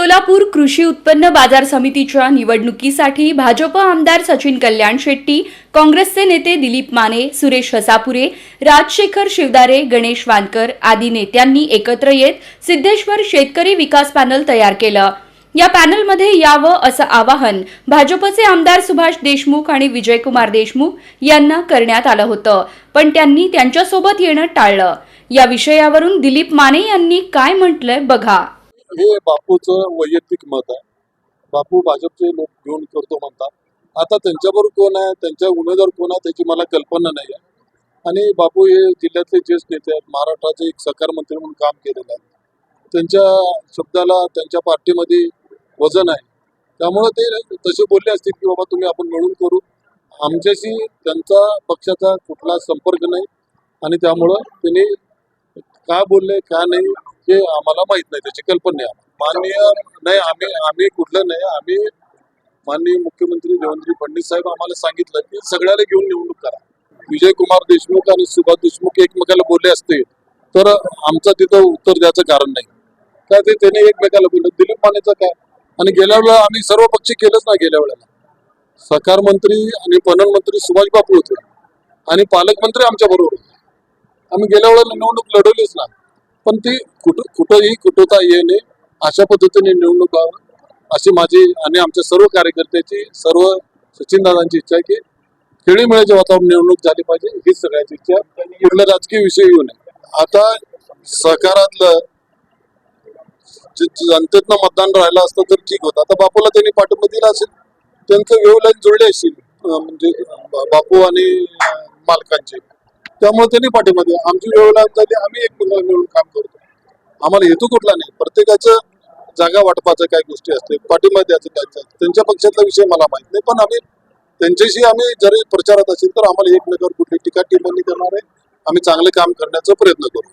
सोलापूर कृषी उत्पन्न बाजार समितीच्या निवडणुकीसाठी भाजप आमदार सचिन कल्याण शेट्टी, काँग्रेसचे नेते दिलीप माने, सुरेश हसापुरे, राजशेखर शिवदारे, गणेश वानकर आदी नेत्यांनी एकत्र येत सिद्धेश्वर शेतकरी विकास पॅनल तयार केलं। या पॅनलमध्ये यावं असं आवाहन भाजपचे आमदार सुभाष देशमुख आणि विजयकुमार देशमुख यांना करण्यात आलं होतं, पण त्यांनी त्यांच्यासोबत येणं टाळलं। या विषयावरून दिलीप माने यांनी काय म्हटलंय बघा। हे बापूचं वैयक्तिक मत आहे। बापू भाजपचे लोक घेऊन करतो म्हणतात। आता त्यांच्याबरोबर कोण आहे, त्यांच्या उमेदवार कोण आहे त्याची मला कल्पना नाही आहे। आणि बापू हे जिल्ह्यातले ज्येष्ठ नेते आहेत, महाराष्ट्राचे एक सहकार मंत्री म्हणून काम केलेलं आहे। त्यांच्या शब्दाला त्यांच्या पार्टीमध्ये वजन आहे, त्यामुळे ते तसे बोलले असतील की बाबा तुम्ही आपण मिळून करू। आमच्याशी त्यांचा पक्षाचा कुठला संपर्क नाही आणि त्यामुळे त्यांनी काय बोलले काय नाही हे आम्हाला माहित नाही, त्याची कल्पना नाही। माननीय नाही आम्ही कुठलं नाही, आम्ही माननीय मुख्यमंत्री देवेंद्र फडणवीस साहेब आम्हाला सांगितलं की सगळ्याला घेऊन निवडणूक करा। विजयकुमार देशमुख आणि सुभाष देशमुख एकमेकाला बोलले असते तर आमचं तिथं उत्तर द्यायचं कारण नाही, काय ते त्याने एकमेकाला बोलले। दिलीप मानेचं काय, आणि गेल्या वेळेला आम्ही सर्व पक्ष केलंच ना। गेल्या वेळेला सहकार मंत्री आणि पणन मंत्री सुभाष बापू होते आणि पालकमंत्री आमच्या बरोबर होते। आम्ही गेल्या वेळेला निवडणूक लढवलीच ना, पण ती कुठंही कुठवता येणे अशा पद्धतीने निवडणूक अशी माझी आणि आमच्या सर्व कार्यकर्त्याची, सर्व सचिनदादांची इच्छा आहे की खेळीमेळीचे वातावरण निवडणूक झाली पाहिजे, हीच सगळ्याची इच्छा। कुठला राजकीय विषय येऊ नये। आता सहकारातलं जनतेतनं मतदान राहिलं असतं तर ठीक होतं। आता बापूला त्यांनी पाठिंबा दिला असेल, त्यांचं वेवलाईन जुळले असतील म्हणजे बापू आणि मालकांचे, त्यामुळे त्यांनी पाठिंबा दिला। आमची वेवलाईन झाली, आम्ही एकमेकांना मिळून काम करतो। आम्हाला हेतू कुठला नाही, प्रत्येकाचं जागा वाटपाचं काय गोष्टी असते, पाठिंबा द्यायचं काय, त्यांच्या पक्षातला विषय मला माहित नाही, पण आम्ही त्यांच्याशी आम्ही जरी प्रचारात असेल तर आम्हाला एकमेकांवर कुठली टीका टिप्पणी करणार आहे। आम्ही चांगले काम करण्याचा प्रयत्न करू।